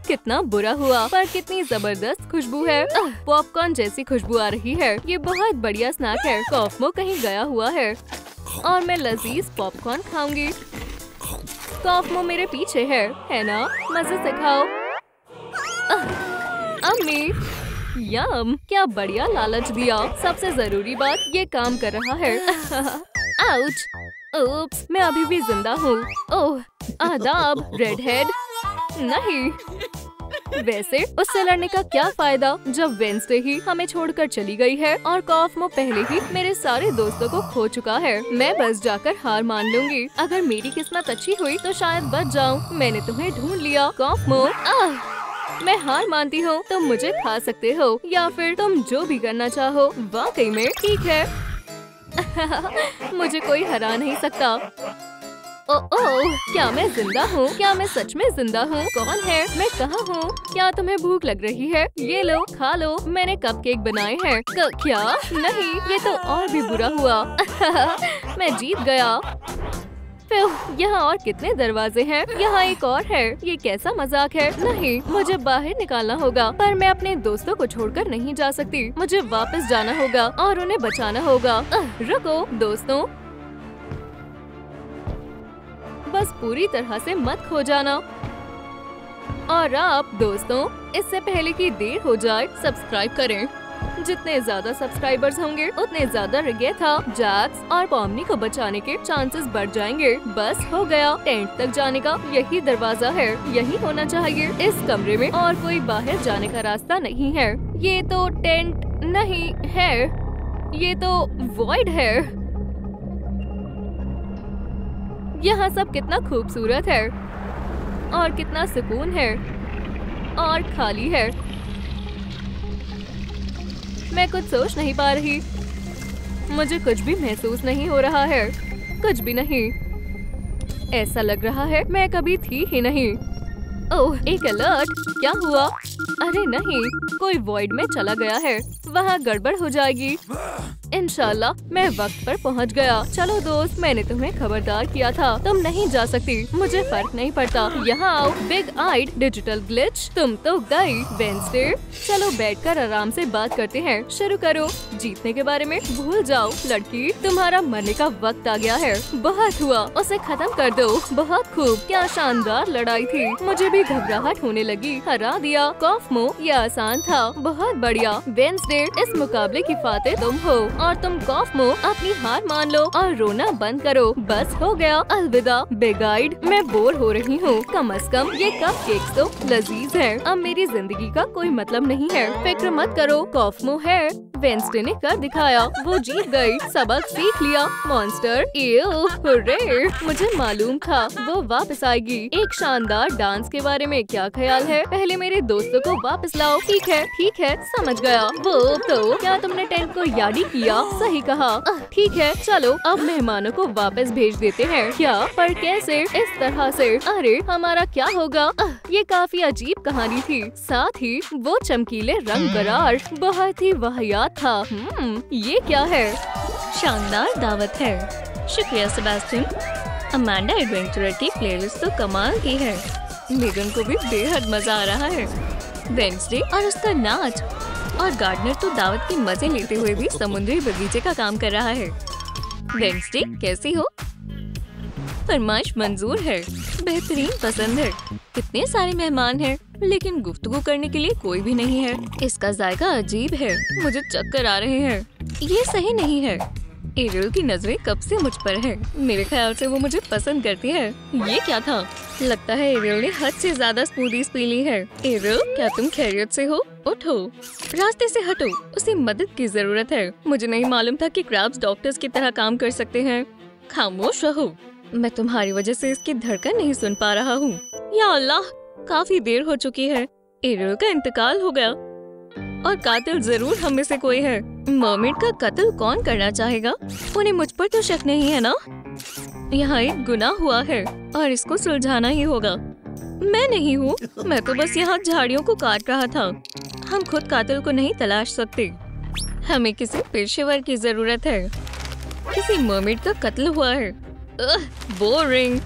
कितना बुरा हुआ, पर कितनी जबरदस्त खुशबू है। पॉपकॉर्न जैसी खुशबू आ रही है। ये बहुत बढ़िया स्नैक है। कॉफमो कहीं गया हुआ है और मैं लजीज पॉपकॉर्न खाऊंगी। कॉफमो मेरे पीछे है ना? मजे से खाओ। अम्मी, यम, क्या बढ़िया लालच दिया। सबसे जरूरी बात, ये काम कर रहा है। आउच। ओप्स, मैं अभी भी जिंदा हूँ। ओह, आदाब रेडहेड। नहीं, वैसे उससे लड़ने का क्या फायदा जब वेंसडे ही हमें छोड़कर चली गई है और कॉफमो पहले ही मेरे सारे दोस्तों को खो चुका है। मैं बस जाकर हार मान लूंगी। अगर मेरी किस्मत अच्छी हुई तो शायद बच जाऊं। मैंने तुम्हें ढूंढ लिया कॉफमो। मैं हार मानती हूँ। तुम मुझे खा सकते हो या फिर तुम जो भी करना चाहो। वाकई में ठीक है। मुझे कोई हरा नहीं सकता। ओह, क्या मैं जिंदा हूँ? क्या मैं सच में जिंदा हूँ? कौन है? मैं कहाँ हूँ? क्या तुम्हें भूख लग रही है? ये लो, खा लो। मैंने कपकेक बनाए हैं। क्या? नहीं, ये तो और भी बुरा हुआ। मैं जीत गया। यहाँ और कितने दरवाजे हैं? यहाँ एक और है। ये कैसा मजाक है? नहीं, मुझे बाहर निकालना होगा, पर मैं अपने दोस्तों को छोड़कर नहीं जा सकती। मुझे वापस जाना होगा और उन्हें बचाना होगा। रुको दोस्तों, बस पूरी तरह से मत खो जाना। और आप दोस्तों, इससे पहले कि देर हो जाए, सब्सक्राइब करें। जितने ज्यादा सब्सक्राइबर्स होंगे उतने ज्यादा रेगेथा, जैक्स और पॉमनी को बचाने के चांसेस बढ़ जाएंगे। बस हो गया। टेंट तक जाने का यही दरवाजा है। यही होना चाहिए। इस कमरे में और कोई बाहर जाने का रास्ता नहीं है। ये तो टेंट नहीं है, ये तो वॉइड है। यहाँ सब कितना खूबसूरत है और कितना सुकून है और खाली है। मैं कुछ सोच नहीं पा रही। मुझे कुछ भी महसूस नहीं हो रहा है। कुछ भी नहीं। ऐसा लग रहा है मैं कभी थी ही नहीं। ओह, एक अलर्ट। क्या हुआ? अरे नहीं, कोई वॉइड में चला गया है। वहाँ गड़बड़ हो जाएगी। इंशाल्लाह मैं वक्त पर पहुँच गया। चलो दोस्त, मैंने तुम्हें खबरदार किया था। तुम नहीं जा सकती। मुझे फर्क नहीं पड़ता। यहाँ आओ। बिग आइड डिजिटल ग्लिच, तुम तो गई। वेंसडे, चलो बैठकर आराम से बात करते हैं। शुरू करो। जीतने के बारे में भूल जाओ लड़की। तुम्हारा मरने का वक्त आ गया है। बहुत हुआ, उसे खत्म कर दो। बहुत खूब, क्या शानदार लड़ाई थी। मुझे भी घबराहट होने लगी। हरा दिया कॉफमो, ये आसान था। बहुत बढ़िया। वेंसडे, इस मुकाबले की फातेह तुम हो और तुम कॉफमो अपनी हार मान लो और रोना बंद करो। बस हो गया। अलविदा बिग आइड। मैं बोर हो रही हूँ। कम से कम ये कपकेक्स तो लजीज हैं। अब मेरी जिंदगी का कोई मतलब नहीं है। फिक्र मत करो, कॉफमो है। वेंसडे ने कर दिखाया। वो जीत गई। सबक सीख लिया। Monster, hurray. मुझे मालूम था वो वापस आएगी। एक शानदार डांस के बारे में क्या ख्याल है? पहले मेरे दोस्तों को वापस लाओ। ठीक है, समझ गया। वो तो क्या तुमने टेंट को यादी किया? सही कहा। ठीक है, चलो अब मेहमानों को वापस भेज देते हैं। क्या? पर कैसे? इस तरह से। अरे हमारा क्या होगा? ये काफी अजीब कहानी थी। साथ ही वो चमकीले रंग बरार बहुत ही वाहियात था। ये क्या है? शानदार दावत है। शुक्रिया सेबास्टियन। अमांडा एडवेंचरर की प्लेलिस्ट तो कमाल की है। मेगन को भी बेहद मजा आ रहा है। वेंसडे और उसका नाच, और गार्डनर तो दावत के मजे लेते हुए भी समुद्री बगीचे का काम कर रहा है। वेडनेसडे कैसी हो? फरमाइश मंजूर है, बेहतरीन पसंद है। कितने सारे मेहमान हैं, लेकिन गुफ्तगू करने के लिए कोई भी नहीं है। इसका जायका अजीब है, मुझे चक्कर आ रहे हैं। ये सही नहीं है। एरियल की नजरें कब से मुझ पर है। मेरे ख्याल से वो मुझे पसंद करती है। ये क्या था? लगता है एरियल ने हद से ज्यादा स्मूदीज पी ली है। एरियल, क्या तुम खैरियत से हो? उठो, रास्ते से हटो, उसे मदद की जरूरत है। मुझे नहीं मालूम था कि क्रैब्स डॉक्टर्स की तरह काम कर सकते हैं। खामोश रहो, मैं तुम्हारी वजह से इसकी धड़कन नहीं सुन पा रहा हूँ। या अल्लाह, काफी देर हो चुकी है। एरियल का इंतकाल हो गया और कातिल जरूर हम में से कोई है। मर्मेड का कत्ल कौन करना चाहेगा? उन्हें मुझ पर तो शक नहीं है ना? यहाँ एक गुनाह हुआ है और इसको सुलझाना ही होगा। मैं नहीं हूँ, मैं तो बस यहाँ झाड़ियों को काट रहा था। हम खुद कातिल को नहीं तलाश सकते, हमें किसी पेशेवर की जरूरत है। किसी मर्मेड का कत्ल हुआ है। बोरिंग।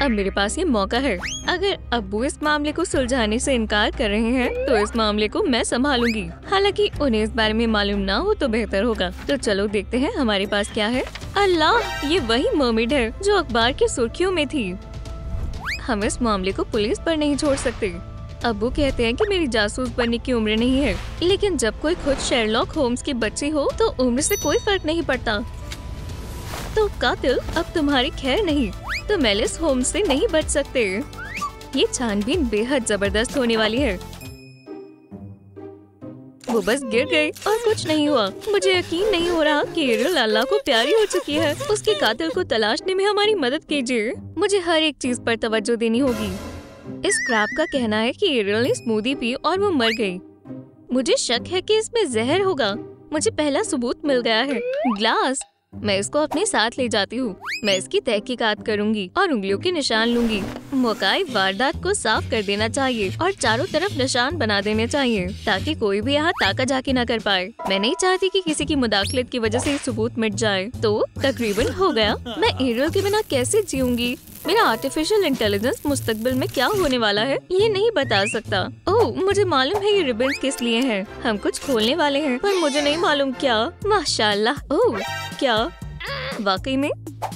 अब मेरे पास ये मौका है। अगर अब्बू इस मामले को सुलझाने से इनकार कर रहे हैं तो इस मामले को मैं संभालूंगी। हालांकि उन्हें इस बारे में मालूम ना हो तो बेहतर होगा। तो चलो देखते हैं हमारे पास क्या है। अल्लाह, ये वही मर्मेड है जो अखबार की सुर्खियों में थी। हम इस मामले को पुलिस पर नहीं छोड़ सकते। अब्बू कहते हैं कि मेरी जासूस बनने की उम्र नहीं है, लेकिन जब कोई खुद शेरलॉक होम्स की बच्ची हो तो उम्र से कोई फर्क नहीं पड़ता। तो कातिल अब तुम्हारी खैर नहीं, तो मेलिस होम्स से नहीं बच सकते। ये छानबीन बेहद जबरदस्त होने वाली है। वो बस गिर गई और कुछ नहीं हुआ। मुझे यकीन नहीं हो रहा कि एरियल अल्लाह को प्यारी हो चुकी है। उसके कातिल को तलाशने में हमारी मदद कीजिए। मुझे हर एक चीज पर तवज्जो देनी होगी। इस क्रैब का कहना है कि एरियल ने स्मूदी पी और वो मर गई। मुझे शक है कि इसमें जहर होगा। मुझे पहला सबूत मिल गया है, ग्लास। मैं इसको अपने साथ ले जाती हूँ। मैं इसकी तहकीकात करूँगी और उंगलियों के निशान लूंगी। मौकाई वारदात को साफ कर देना चाहिए और चारों तरफ निशान बना देने चाहिए ताकि कोई भी यहाँ ताका झाकी न कर पाए। मैं नहीं चाहती कि किसी की मुदाखलत की वजह से ये सबूत मिट जाए। तो तकरीबन हो गया। मैं एरियल के बिना कैसे जीऊंगी? मेरा आर्टिफिशियल इंटेलिजेंस मुस्तकबिल में क्या होने वाला है ये नहीं बता सकता। ओह, मुझे मालूम है ये रिबन्स किस लिए हैं। हम कुछ खोलने वाले हैं पर मुझे नहीं मालूम क्या। माशाल्लाह। ओह, क्या वाकई में?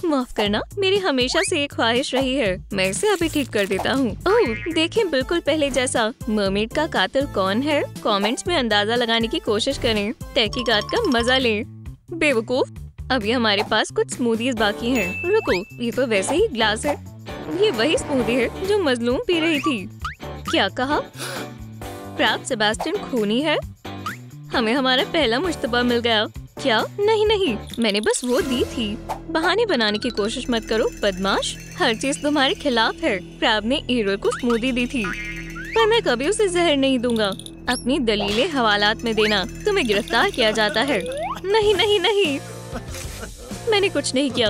माफ करना, मेरी हमेशा से एक ख्वाहिश रही है। मैं इसे अभी ठीक कर देता हूँ। ओह, देखें, बिल्कुल पहले जैसा। मर्मेड का कातिल कौन है? कमेंट्स में अंदाजा लगाने की कोशिश करें। तहकीकात का मजा लें। बेवकूफ, अभी हमारे पास कुछ स्मूदीज बाकी हैं। रुको, ये तो वैसे ही ग्लास है। ये वही स्मूदी है जो मजलूम पी रही थी। क्या कहा? क्रैब सेबास्टियन खूनी है? हमें हमारा पहला मुश्तबा मिल गया। क्या? नहीं, मैंने बस वो दी थी। बहाने बनाने की कोशिश मत करो, बदमाश। हर चीज तुम्हारे खिलाफ है। क्रैब ने एरियल को स्मूदी दी थी, पर मैं कभी उसे जहर नहीं दूंगा। अपनी दलीलें हवालात में देना। तुम्हें गिरफ्तार किया जाता है। नहीं, मैंने कुछ नहीं किया।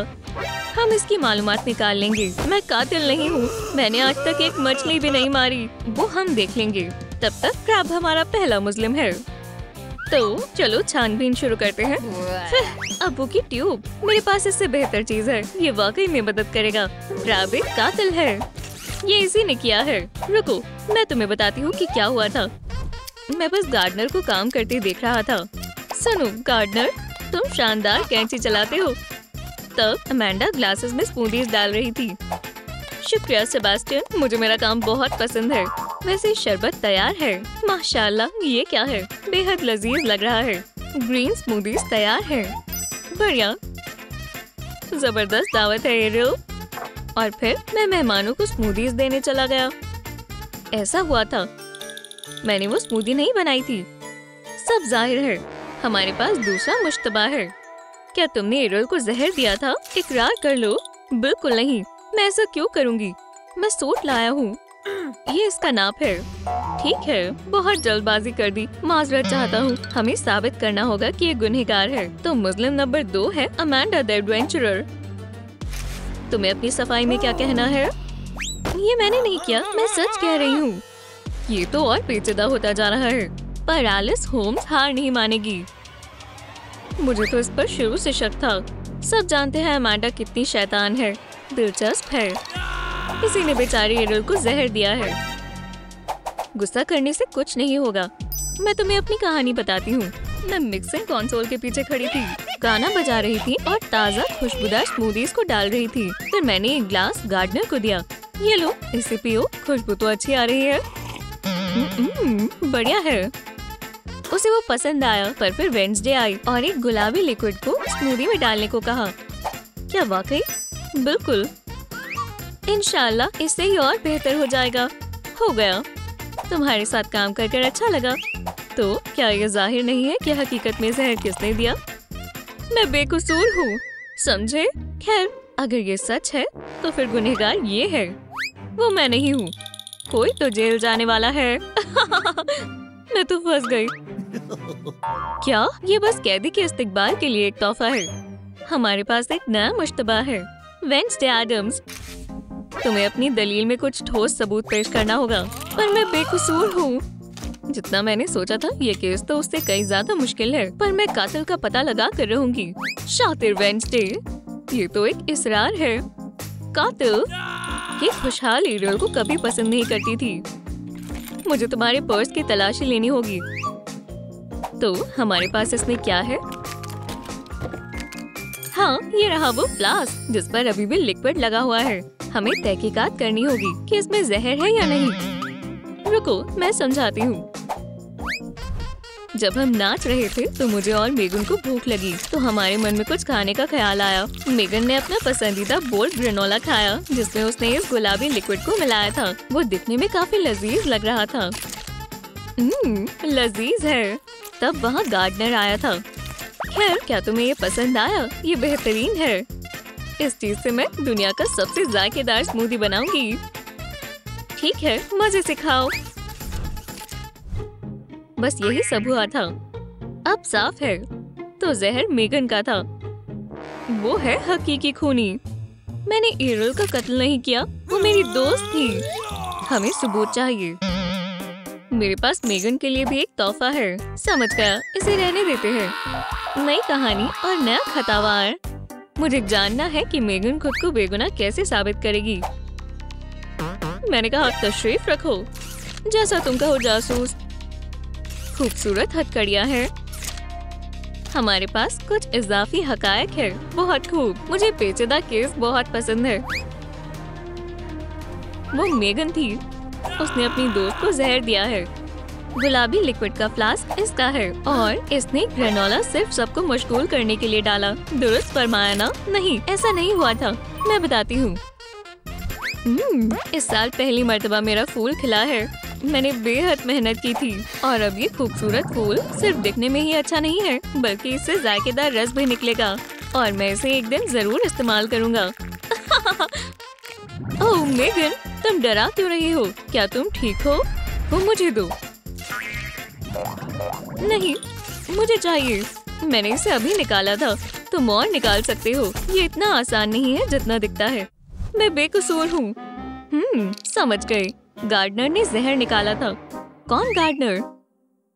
हम इसकी मालूमात निकाल लेंगे। मैं कातिल नहीं हूँ। मैंने आज तक एक मछली भी नहीं मारी। वो हम देख लेंगे। तब तक क्रैब हमारा पहला मुस्लिम है। तो चलो छानबीन शुरू करते हैं। अब्बू की ट्यूब, मेरे पास इससे बेहतर चीज है। ये वाकई में मदद करेगा। क्रैब एक कातिल है। ये इसी ने किया है। रुको, मैं तुम्हें बताती हूँ कि क्या हुआ था। मैं बस गार्डनर को काम करते देख रहा था। सुनो गार्डनर, तुम शानदार कैंची चलाते हो। तब अमेंडा ग्लासेस में स्मूदीज डाल रही थी। शुक्रिया सेबास्टियन, मुझे मेरा काम बहुत पसंद है। वैसे शरबत तैयार है। माशाल्लाह, ये क्या है? बेहद लजीज लग रहा है। ग्रीन स्मूदीज तैयार है। बढ़िया, जबरदस्त दावत है एरियल। और फिर मैं मेहमानों को स्मूदीज देने चला गया। ऐसा हुआ था, मैंने वो स्मूदी नहीं बनाई थी। सब जाहिर है। हमारे पास दूसरा मुश्तबा है। क्या तुमने एरियल को जहर दिया था? इकरार कर लो। बिल्कुल नहीं, मैं ऐसा क्यों करूँगी? मैं सूट लाया हूँ। ये इसका नाप है। ठीक है, बहुत जल्दबाजी कर दी, माजरत चाहता हूँ। हमें साबित करना होगा कि ये गुनहगार है। तो मुस्लिम नंबर 2 है अमेंडा द एडवेंचरर। तुम्हें अपनी सफाई में क्या कहना है? ये मैंने नहीं किया, मैं सच कह रही हूँ। ये तो और पेचीदा होता जा रहा है, पर एलिस होम्स हार नहीं मानेगी। मुझे तो इस पर शुरू से शक था। सब जानते हैं अमेंडा कितनी शैतान है। दिलचस्प है, किसी ने बेचारी एरियल को जहर दिया है। गुस्सा करने से कुछ नहीं होगा। मैं तुम्हें अपनी कहानी बताती हूँ। मैं मिक्सिंग कंसोल के पीछे खड़ी थी, गाना बजा रही थी और ताज़ा खुशबूदार स्मूदीज को डाल रही थी। फिर मैंने एक ग्लास गार्डनर को दिया। ये लो, इसे पियो, खुशबू तो अच्छी आ रही है। बढ़िया है। उसे वो पसंद आया, पर फिर वेडनेसडे आई और एक गुलाबी लिक्विड को स्मूदी में डालने को कहा। क्या वाकई? बिल्कुल। इंशाल्लाह इससे ही और बेहतर हो जाएगा। हो गया। तुम्हारे साथ काम कर अच्छा लगा। तो क्या ये जाहिर नहीं है कि हकीकत में जहर किसने दिया? मैं बेकसूर हूँ, समझे? खैर, अगर ये सच है तो फिर गुनहगार ये है, वो मैं नहीं हूँ। कोई तो जेल जाने वाला है। मैं तो फंस गई। क्या? ये बस कैदी के इस्तकबाल के लिए एक तोहफा है। हमारे पास एक नया मुश्तबा है, वेडनेसडे एडम्स। तुम्हें अपनी दलील में कुछ ठोस सबूत पेश करना होगा। पर मैं बेकसूर हूँ। जितना मैंने सोचा था, ये केस तो उससे कई ज्यादा मुश्किल है। पर मैं कातिल का पता लगा कर रहूंगी। शातिर वेडनेसडे, ये तो एक इसरार है। कातिल ये खुशहाल एरियल को कभी पसंद नहीं करती थी। मुझे तुम्हारे पर्स की तलाशी लेनी होगी। तो हमारे पास इसमें क्या है? हाँ, ये रहा वो फ्लास्क जिस पर अभी भी लिक्विड लगा हुआ है। हमें तहकीकात करनी होगी कि इसमें जहर है या नहीं। रुको, मैं समझाती हूँ। जब हम नाच रहे थे तो मुझे और मेगन को भूख लगी, तो हमारे मन में कुछ खाने का ख्याल आया। मेगन ने अपना पसंदीदा बोल्ड ग्रेनोला खाया, जिसमें उसने इस गुलाबी लिक्विड को मिलाया था। वो दिखने में काफी लजीज लग रहा था। लजीज है। तब वहाँ गार्डनर आया था। खैर, क्या तुम्हें ये पसंद आया? ये बेहतरीन है। इस चीज से मैं दुनिया का सबसे जायकेदार स्मूदी बनाऊंगी। ठीक है, मजे से खाओ। बस यही सब हुआ था। अब साफ है, तो जहर मेगन का था। वो है हकीकी खूनी। मैंने एरियल का कत्ल नहीं किया, वो मेरी दोस्त थी। हमें सबूत चाहिए। मेरे पास मेगन के लिए भी एक तोहफा है। समझ गया, इसे रहने देते हैं। नई कहानी और नया खतावार। मुझे जानना है कि मेगन खुद को बेगुनाह कैसे साबित करेगी। मैंने कहा तशरीफ रखो। जैसा तुम कहो जासूस। खूबसूरत हथकड़ियाँ हैं। हमारे पास कुछ इजाफी हकायक है। बहुत खूब। मुझे पेचीदा केस बहुत पसंद है। वो मेगन थी। उसने अपनी दोस्त को जहर दिया है। गुलाबी लिक्विड का फ्लास्क इसका है और इसने ग्रेनोला सिर्फ सबको मशगूल करने के लिए डाला। दुरुस्त फरमाया ना? नहीं, ऐसा नहीं हुआ था। मैं बताती हूँ। इस साल पहली मर्तबा मेरा फूल खिला है। मैंने बेहद मेहनत की थी और अब ये खूबसूरत फूल सिर्फ दिखने में ही अच्छा नहीं है, बल्कि इससे जायकेदार रस भी निकलेगा और मैं इसे एक दिन जरूर इस्तेमाल करूँगा। ओह मेगन, तुम डरा क्यों रही हो? क्या तुम ठीक हो? वो मुझे दो। नहीं, मुझे चाहिए। मैंने इसे अभी निकाला था। तुम और निकाल सकते हो। ये इतना आसान नहीं है जितना दिखता है। मैं बेकसूर हूँ। समझ गए। गार्डनर ने जहर निकाला था। कौन गार्डनर?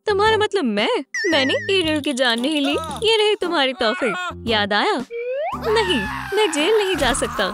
तुम्हारा मतलब मैंने एरियल की जान नहीं ली। ये रहे तुम्हारे तोहफे। याद आया? नहीं, मैं जेल नहीं जा सकता।